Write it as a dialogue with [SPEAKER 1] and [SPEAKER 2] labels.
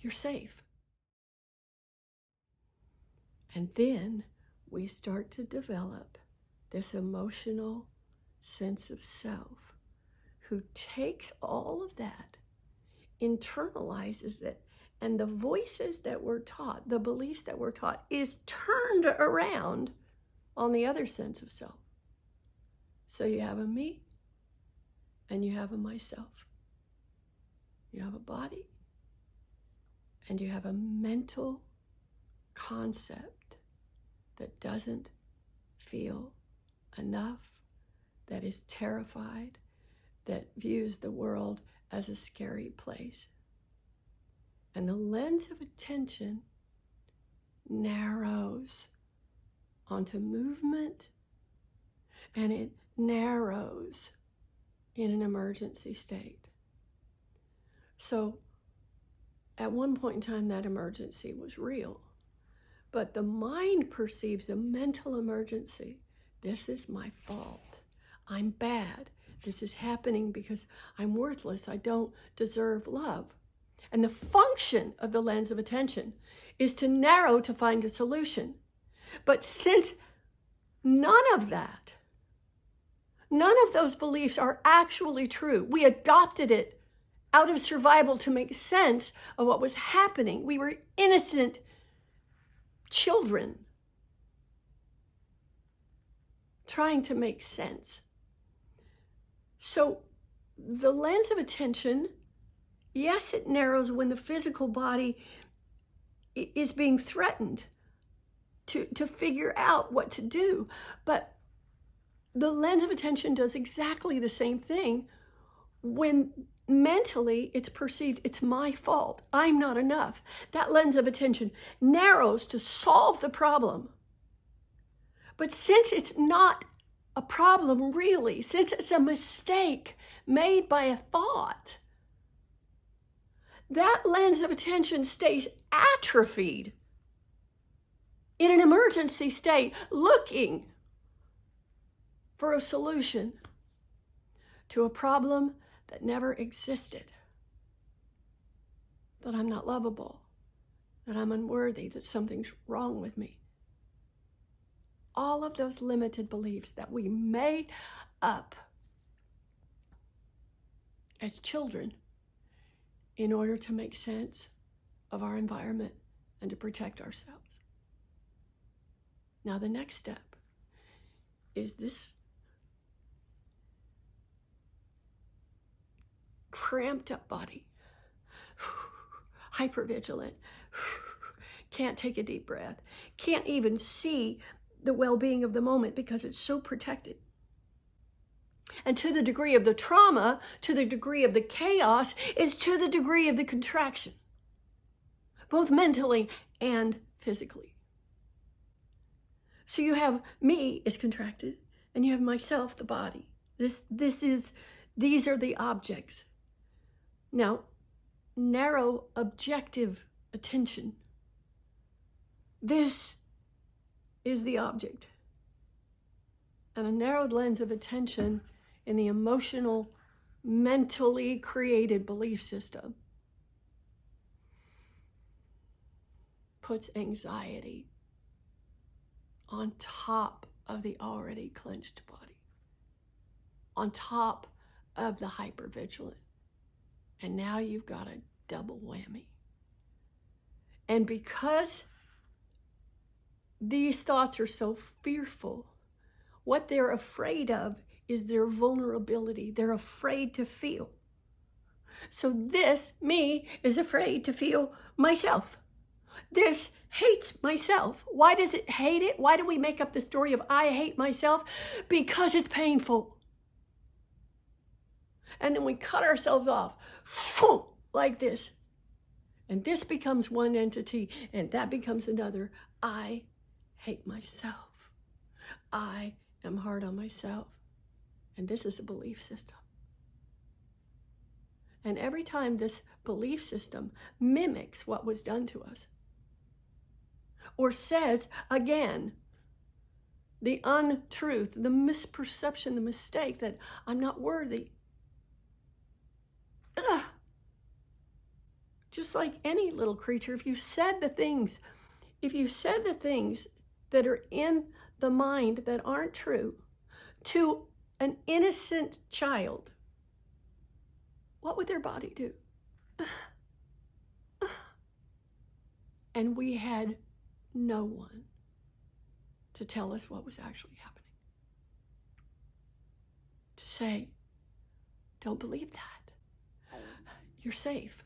[SPEAKER 1] you're safe. And then we start to develop this emotional sense of self who takes all of that, internalizes it, and the voices that we're taught, the beliefs that we're taught, is turned around on the other sense of self. So you have a me and you have a myself. You have a body and you have a mental concept that doesn't feel enough, that is terrified, that views the world as a scary place. And the lens of attention narrows onto movement, and it narrows in an emergency state. So at one point in time, that emergency was real, but the mind perceives a mental emergency. This is my fault. I'm bad. This is happening because I'm worthless. I don't deserve love. And the function of the lens of attention is to narrow to find a solution. But since none of those beliefs are actually true, we adopted it out of survival to make sense of what was happening. We were innocent children trying to make sense. So the lens of attention, yes, it narrows when the physical body is being threatened to figure out what to do. But the lens of attention does exactly the same thing when mentally it's perceived it's my fault. I'm not enough. That lens of attention narrows to solve the problem. But since it's not a problem really, since it's a mistake made by a thought, that lens of attention stays atrophied in an emergency state, looking for a solution to a problem that never existed. That I'm not lovable, that I'm unworthy, that something's wrong with me. All of those limited beliefs that we made up as children in order to make sense of our environment and to protect ourselves. Now the next step is this cramped up body, hypervigilant, can't take a deep breath, can't even see the well-being of the moment because it's so protected. And to the degree of the trauma, to the degree of the chaos, is to the degree of the contraction, both mentally and physically. So you have me is contracted, and you have myself, the body. These are the objects. Now, narrow objective attention. This is the object. And a narrowed lens of attention in the emotional, mentally created belief system puts anxiety on top of the already clenched body, on top of the hypervigilant. And now you've got a double whammy. And because these thoughts are so fearful, what they're afraid of is their vulnerability. They're afraid to feel. So this, me, is afraid to feel myself. This hates myself. Why does it hate it? Why do we make up the story of I hate myself? Because it's painful. And then we cut ourselves off like this. And this becomes one entity, and that becomes another. I hate myself. I am hard on myself. And this is a belief system. And every time this belief system mimics what was done to us, or says again the untruth, the misperception, the mistake that I'm not worthy, just like any little creature, if you said the things that are in the mind that aren't true to an innocent child, what would their body do? And we had no one to tell us what was actually happening. To say, don't believe that. You're safe.